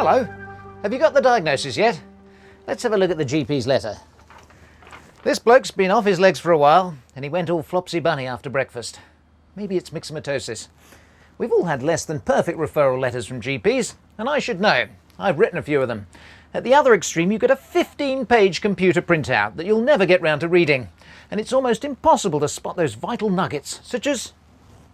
Hello. Have you got the diagnosis yet? Let's have a look at the GP's letter. This bloke's been off his legs for a while, and he went all flopsy bunny after breakfast. Maybe it's myxomatosis. We've all had less than perfect referral letters from GPs, and I should know. I've written a few of them. At the other extreme, you get a 15-page computer printout that you'll never get round to reading, and it's almost impossible to spot those vital nuggets, such as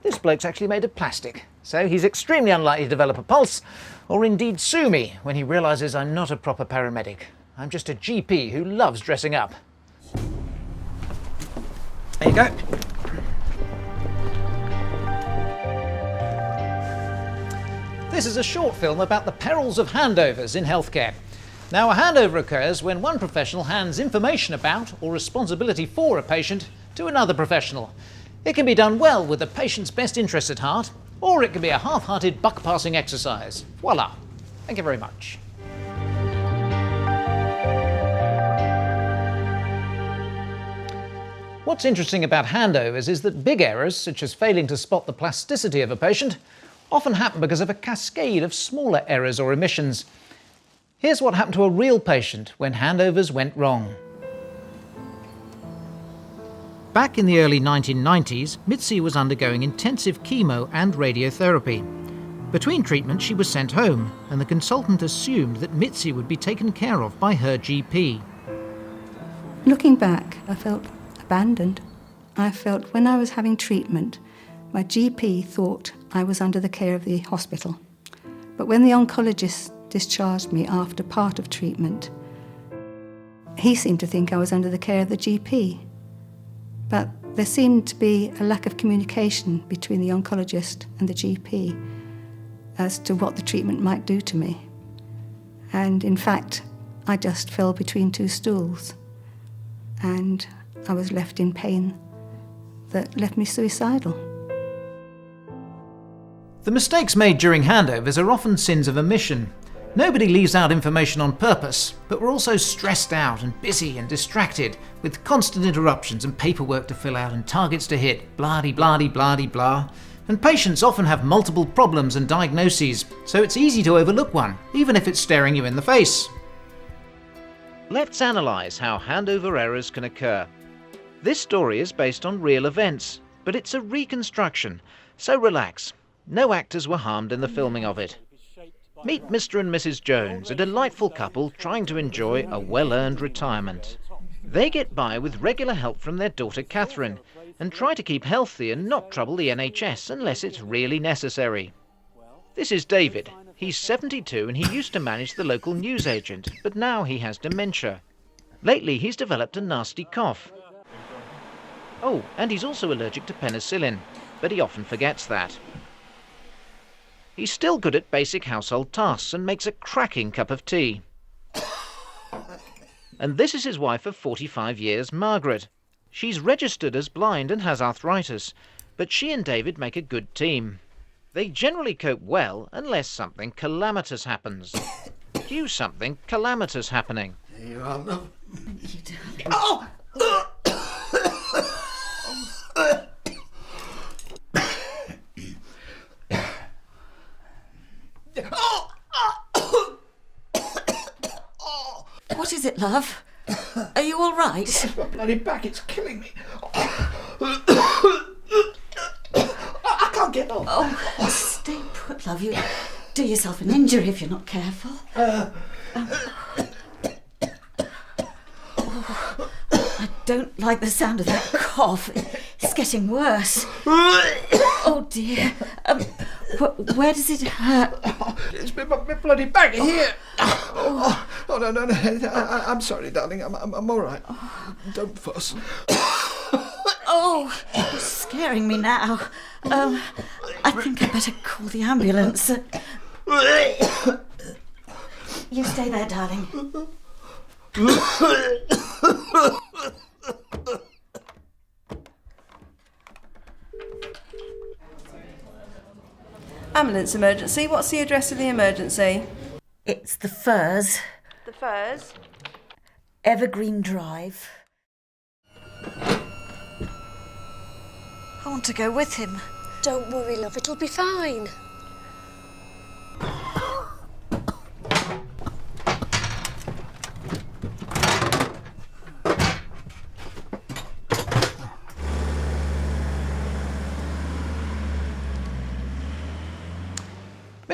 this bloke's actually made of plastic, so he's extremely unlikely to develop a pulse, or indeed sue me when he realises I'm not a proper paramedic. I'm just a GP who loves dressing up. There you go. This is a short film about the perils of handovers in healthcare. Now, a handover occurs when one professional hands information about or responsibility for a patient to another professional. It can be done well with the patient's best interests at heart, or it can be a half-hearted buck-passing exercise. Voila. Thank you very much. What's interesting about handovers is that big errors, such as failing to spot the plasticity of a patient, often happen because of a cascade of smaller errors or omissions. Here's what happened to a real patient when handovers went wrong. Back in the early 1990s, Mitzi was undergoing intensive chemo and radiotherapy. Between treatments, she was sent home, and the consultant assumed that Mitzi would be taken care of by her GP. Looking back, I felt abandoned. I felt when I was having treatment, my GP thought I was under the care of the hospital. But when the oncologist discharged me after part of treatment, he seemed to think I was under the care of the GP. But there seemed to be a lack of communication between the oncologist and the GP as to what the treatment might do to me. And in fact, I just fell between two stools, and I was left in pain that left me suicidal. The mistakes made during handovers are often sins of omission. Nobody leaves out information on purpose, but we're also stressed out and busy and distracted with constant interruptions and paperwork to fill out and targets to hit, blah-de-blah-de-blah-de-blah. And patients often have multiple problems and diagnoses, so it's easy to overlook one, even if it's staring you in the face. Let's analyse how handover errors can occur. This story is based on real events, but it's a reconstruction, so relax. No actors were harmed in the filming of it. Meet Mr. and Mrs. Jones, a delightful couple trying to enjoy a well-earned retirement. They get by with regular help from their daughter Catherine and try to keep healthy and not trouble the NHS unless it's really necessary. This is David. He's 72 and he used to manage the local newsagent, but now he has dementia. Lately he's developed a nasty cough. Oh, and he's also allergic to penicillin, but he often forgets that. He's still good at basic household tasks and makes a cracking cup of tea. And this is his wife of 45 years, Margaret. She's registered as blind and has arthritis, but she and David make a good team. They generally cope well unless something calamitous happens. Cue something calamitous happening. There you are, love. Thank you, darling. Oh! What is it, love? Are you all right? It's my bloody back, it's killing me. I can't get up. Oh, stay put, love. You do yourself an injury if you're not careful. I don't like the sound of that cough. It's getting worse. Oh dear. Where does it hurt? It's my bloody back here. Oh, no. I'm sorry, darling. I'm all right. Don't fuss. Oh, you're scaring me now. I think I'd better call the ambulance. You stay there, darling. Ambulance emergency. What's the address of the emergency? It's the Firs. The Firs? Evergreen Drive. I want to go with him. Don't worry, love, it'll be fine.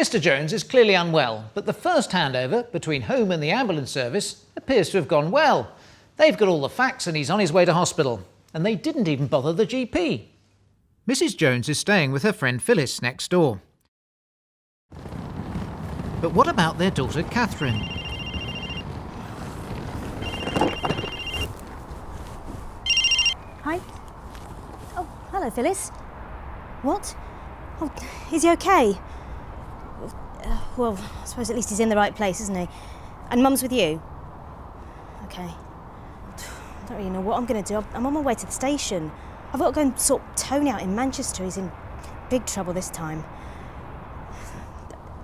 Mr. Jones is clearly unwell, but the first handover between home and the ambulance service appears to have gone well. They've got all the facts and he's on his way to hospital. And they didn't even bother the GP. Mrs. Jones is staying with her friend Phyllis next door. But what about their daughter Catherine? Hi. Oh, hello, Phyllis. What? Oh, is he okay? Well, I suppose at least he's in the right place, isn't he? And Mum's with you? Okay. I don't really know what I'm going to do. I'm on my way to the station. I've got to go and sort Tony out in Manchester. He's in big trouble this time.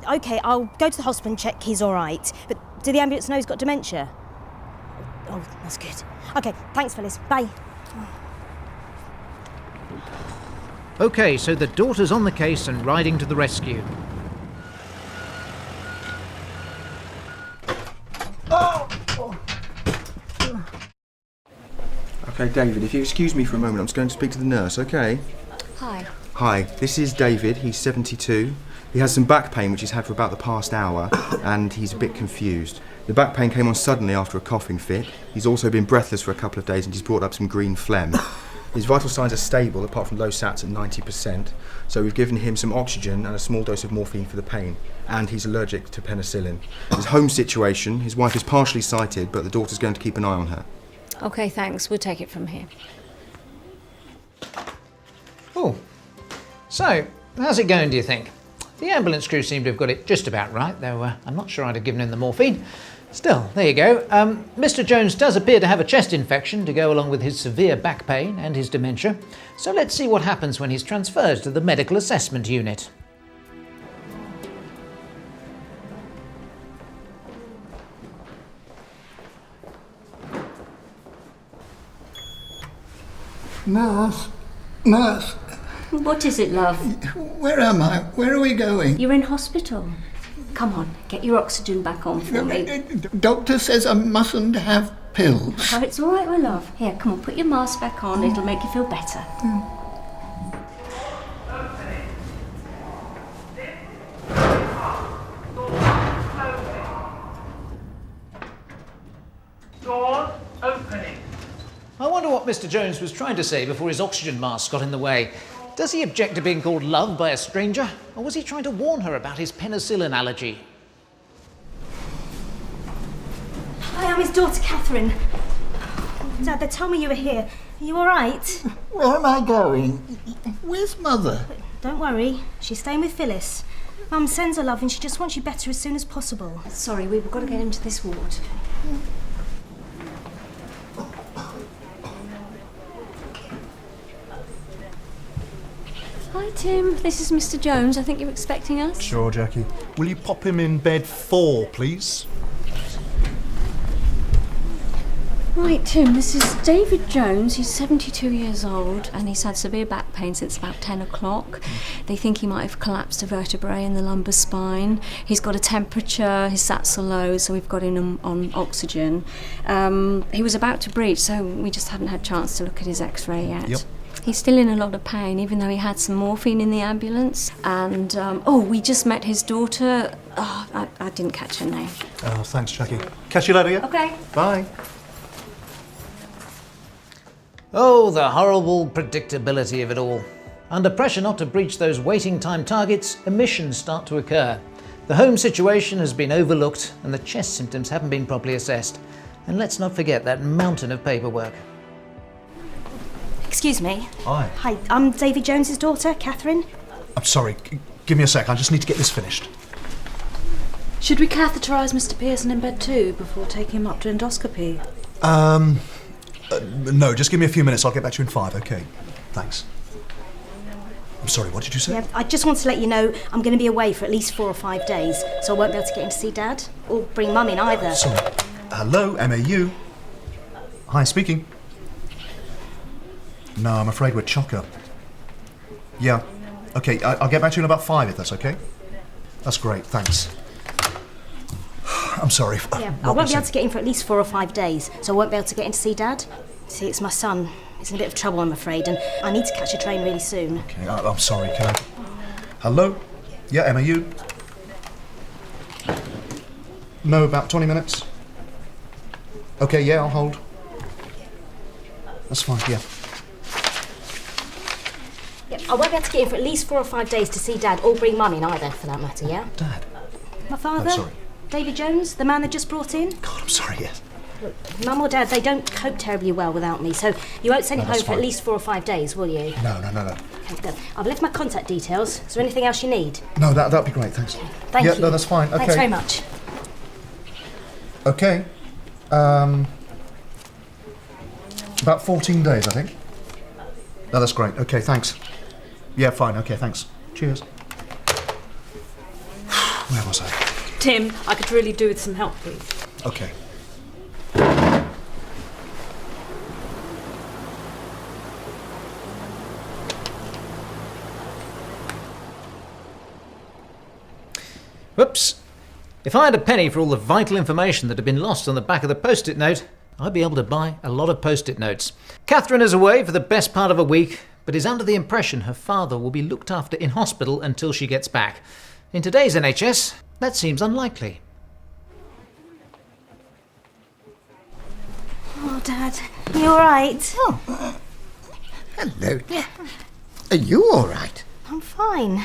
OK, I'll go to the hospital and check he's all right. But do the ambulance know he's got dementia? Oh, that's good. OK, thanks, Phyllis. Bye. OK, so the daughter's on the case and riding to the rescue. Okay, David, if you excuse me for a moment, I'm just going to speak to the nurse, okay? Hi. Hi, this is David. He's 72. He has some back pain, which he's had for about the past hour, and he's a bit confused. The back pain came on suddenly after a coughing fit. He's also been breathless for a couple of days and he's brought up some green phlegm. His vital signs are stable, apart from low sats at 90%, so we've given him some oxygen and a small dose of morphine for the pain, and he's allergic to penicillin. His home situation, his wife is partially sighted, but the daughter's going to keep an eye on her. OK, thanks. We'll take it from here. Oh, so how's it going, do you think? The ambulance crew seem to have got it just about right, though I'm not sure I'd have given him the morphine. Still, there you go. Mr. Jones does appear to have a chest infection to go along with his severe back pain and his dementia, so let's see what happens when he's transferred to the medical assessment unit. Nurse, nurse, What is it, love? where am I? Where are we going? You're in hospital. Come on, get your oxygen back on for me. Doctor says I mustn't have pills. Oh, it's all right, my love. Here, come on, put your mask back on. It'll make you feel better. Doors opening. I wonder what Mr. Jones was trying to say before his oxygen mask got in the way. Does he object to being called love by a stranger? Or was he trying to warn her about his penicillin allergy? Hi, I'm his daughter, Catherine. Dad, they told me you were here. Are you all right? Where am I going? Where's Mother? Don't worry. She's staying with Phyllis. Mum sends her love and she just wants you better as soon as possible. Sorry, we've got to get him to this ward. Hi, Tim. This is Mr. Jones. I think you're expecting us. Sure, Jackie. Will you pop him in bed 4, please? Right, Tim, this is David Jones. He's 72 years old and he's had severe back pain since about 10 o'clock. They think he might have collapsed a vertebrae in the lumbar spine. He's got a temperature, his sats are low, so we've got him on oxygen. He was about to breach, so we just hadn't had a chance to look at his x-ray yet. Yep. He's still in a lot of pain, even though he had some morphine in the ambulance. And, we just met his daughter. Oh, I didn't catch her name. Oh, thanks, Jackie. Catch you later, yeah? Okay. Bye. Oh, the horrible predictability of it all. Under pressure not to breach those waiting time targets, omissions start to occur. The home situation has been overlooked and the chest symptoms haven't been properly assessed. And let's not forget that mountain of paperwork. Excuse me. Hi. Hi, I'm David Jones's daughter, Catherine. I'm sorry. Give me a sec. I just need to get this finished. Should we catheterise Mr. Pearson in bed too before taking him up to endoscopy? No, just give me a few minutes. I'll get back to you in 5, okay? Thanks. I'm sorry, what did you say? Yeah, I just want to let you know I'm going to be away for at least 4 or 5 days, so I won't be able to get in to see Dad, or bring Mum in either. Sorry. Hello, MAU. Hi, speaking. No, I'm afraid we're chocker. Yeah. Okay, I'll get back to you in about 5 if that's okay. That's great, thanks. I'm sorry. Yeah, I won't be able to get in for at least 4 or 5 days, so I won't be able to get in to see Dad. See, it's my son. He's in a bit of trouble, I'm afraid, and I need to catch a train really soon. Okay, I'm sorry, can I... Hello? Yeah, MAU? No, about 20 minutes. Okay, yeah, I'll hold. That's fine, yeah. Yep, I won't be able to get in for at least 4 or 5 days to see Dad or bring Mum in either, for that matter, yeah? Dad? My father? Oh, sorry. David Jones, the man they just brought in? God, I'm sorry, yes. Look, Mum or Dad, they don't cope terribly well without me, so you won't send him home for fine. at least 4 or 5 days, will you? No. Okay, then. I've left my contact details. Is there anything else you need? No, that'd be great, thanks. Thank you. Yeah, no, that's fine, okay. Thanks very much. Okay. About 14 days, I think. No, that's great. Okay, thanks. Yeah, fine. Okay, thanks. Cheers. Where was I? Tim, I could really do with some help, please. Okay. Whoops. If I had a penny for all the vital information that had been lost on the back of the post-it note, I'd be able to buy a lot of post-it notes. Catherine is away for the best part of a week, but is under the impression her father will be looked after in hospital until she gets back. In today's NHS, that seems unlikely. Oh, Dad, you all right? Oh, hello there. Are you all right? I'm fine.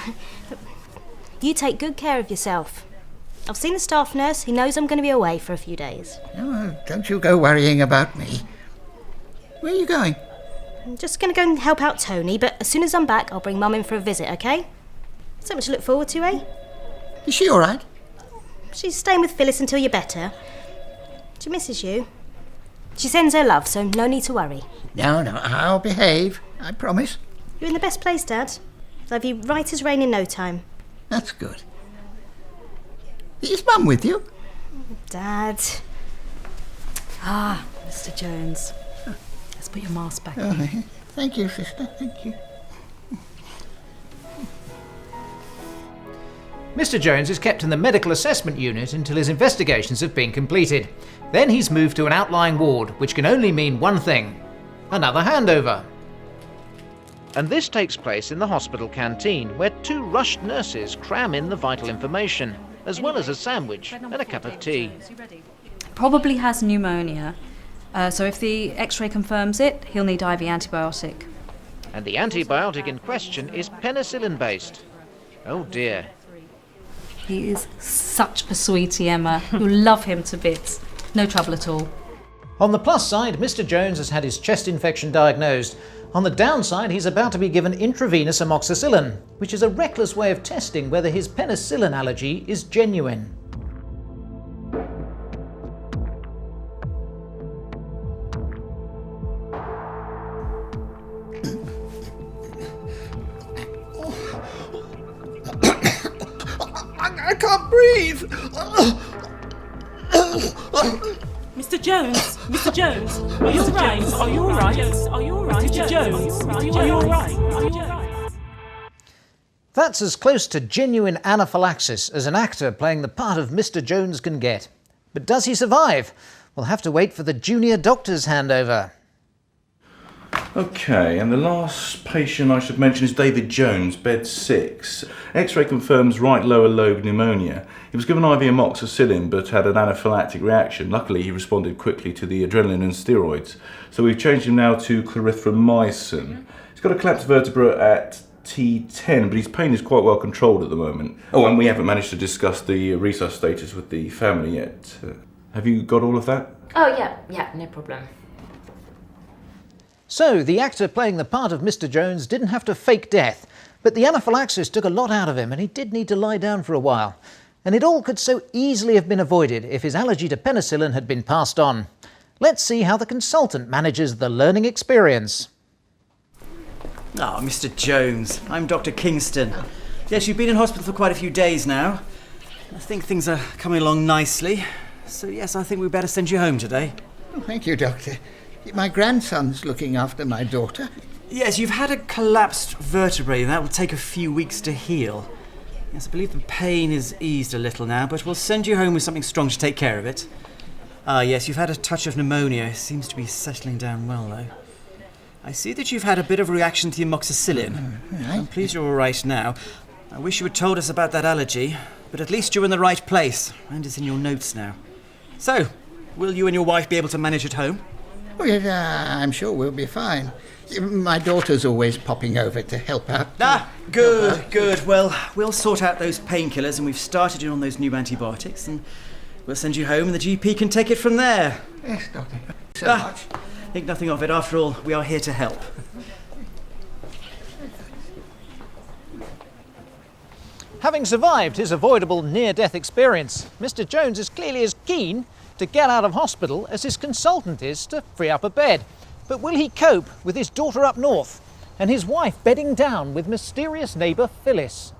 You take good care of yourself. I've seen the staff nurse. He knows I'm going to be away for a few days. Oh, don't you go worrying about me. Where are you going? I'm just going to go and help out Tony, but as soon as I'm back, I'll bring Mum in for a visit, OK? Something to look forward to, eh? Is she all right? She's staying with Phyllis until you're better. She misses you. She sends her love, so no need to worry. No, I'll behave. I promise. You're in the best place, Dad. They'll be right as rain in no time. That's good. Is Mum with you? Dad. Ah, Mr. Jones. Let's put your mask back Oh, on. thank you, sister. Thank you. Mr. Jones is kept in the medical assessment unit until his investigations have been completed. Then he's moved to an outlying ward, which can only mean one thing: another handover. And this takes place in the hospital canteen, where 2 rushed nurses cram in the vital information, as well as a sandwich and a cup of tea. Probably has pneumonia. So if the x-ray confirms it, he'll need IV antibiotic. And the antibiotic in question is penicillin-based. Oh dear. He is such a sweetie, Emma. You'll love him to bits. No trouble at all. On the plus side, Mr. Jones has had his chest infection diagnosed. On the downside, he's about to be given intravenous amoxicillin, which is a reckless way of testing whether his penicillin allergy is genuine. I can't breathe. Mr. Jones! Mr. Jones! Are you alright? Are you alright? Are you alright? Mr. Jones! Are you alright? Are you alright? That's as close to genuine anaphylaxis as an actor playing the part of Mr. Jones can get. But does he survive? We'll have to wait for the junior doctor's handover. Okay, and the last patient I should mention is David Jones, bed 6. X-ray confirms right lower lobe pneumonia. He was given IV amoxicillin but had an anaphylactic reaction. Luckily, he responded quickly to the adrenaline and steroids. So we've changed him now to clarithromycin. He's got a collapsed vertebra at T10, but his pain is quite well controlled at the moment. Oh, and we haven't managed to discuss the resus status with the family yet. Have you got all of that? Oh, yeah, no problem. So, the actor playing the part of Mr. Jones didn't have to fake death, but the anaphylaxis took a lot out of him and he did need to lie down for a while. And it all could so easily have been avoided if his allergy to penicillin had been passed on. Let's see how the consultant manages the learning experience. Ah, Mr. Jones. I'm Dr. Kingston. Yes, you've been in hospital for quite a few days now. I think things are coming along nicely. So yes, I think we'd better send you home today. Oh, thank you, Doctor. My grandson's looking after my daughter. Yes, you've had a collapsed vertebrae and that will take a few weeks to heal. Yes, I believe the pain is eased a little now, but we'll send you home with something strong to take care of it. Ah, yes, you've had a touch of pneumonia. It seems to be settling down well, though. I see that you've had a bit of a reaction to the amoxicillin. I'm pleased you're all right now. I wish you had told us about that allergy. But at least you're in the right place, and it's in your notes now. So, will you and your wife be able to manage at home? Oh, yes, I'm sure we'll be fine. My daughter's always popping over to help out. Good. Well, we'll sort out those painkillers, and we've started you on those new antibiotics, and we'll send you home, and the GP can take it from there. Yes, Doctor. So much. Think nothing of it. After all, we are here to help. Having survived his avoidable near-death experience, Mr. Jones is clearly as keen to get out of hospital as his consultant is to free up a bed. But will he cope with his daughter up north and his wife bedding down with mysterious neighbour Phyllis?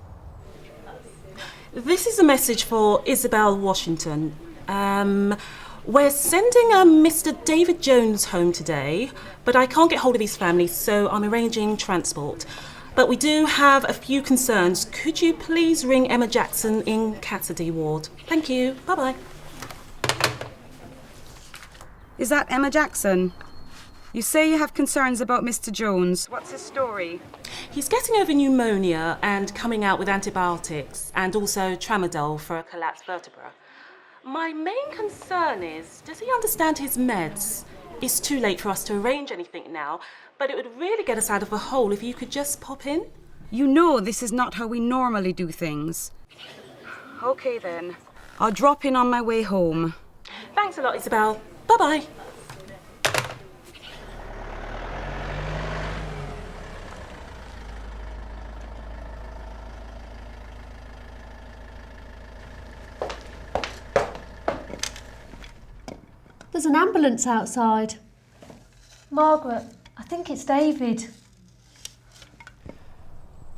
This is a message for Isabel Washington. We're sending Mr. David Jones home today, but I can't get hold of his family, so I'm arranging transport. But we do have a few concerns. Could you please ring Emma Jackson in Cassidy Ward? Thank you. Bye-bye. Is that Emma Jackson? You say you have concerns about Mr. Jones. What's his story? He's getting over pneumonia and coming out with antibiotics and also tramadol for a collapsed vertebra. My main concern is, does he understand his meds? It's too late for us to arrange anything now, but it would really get us out of a hole if you could just pop in. You know this is not how we normally do things. Okay then. I'll drop in on my way home. Thanks a lot, Isabel. Bye-bye. There's an ambulance outside. Margaret, I think it's David.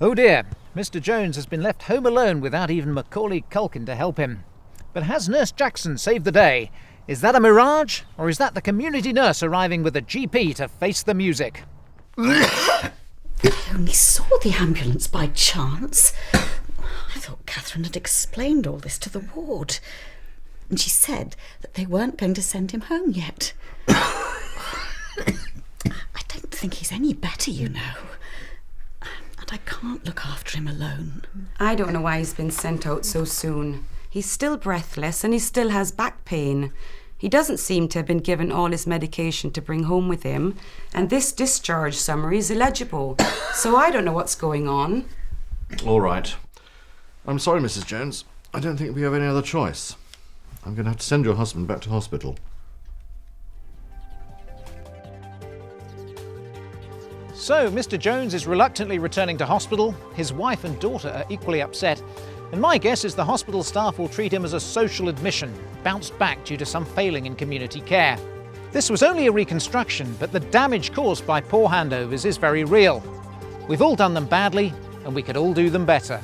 Oh dear, Mr. Jones has been left home alone without even Macaulay Culkin to help him. But has Nurse Jackson saved the day? Is that a mirage, or is that the community nurse arriving with a GP to face the music? I only saw the ambulance by chance. I thought Catherine had explained all this to the ward. And she said that they weren't going to send him home yet. I don't think he's any better, you know. And I can't look after him alone. I don't know why he's been sent out so soon. He's still breathless and he still has back pain. He doesn't seem to have been given all his medication to bring home with him, and this discharge summary is illegible. So I don't know what's going on. All right. I'm sorry, Mrs. Jones. I don't think we have any other choice. I'm going to have to send your husband back to hospital. So, Mr. Jones is reluctantly returning to hospital. His wife and daughter are equally upset. And my guess is the hospital staff will treat him as a social admission, bounced back due to some failing in community care. This was only a reconstruction, but the damage caused by poor handovers is very real. We've all done them badly, and we could all do them better.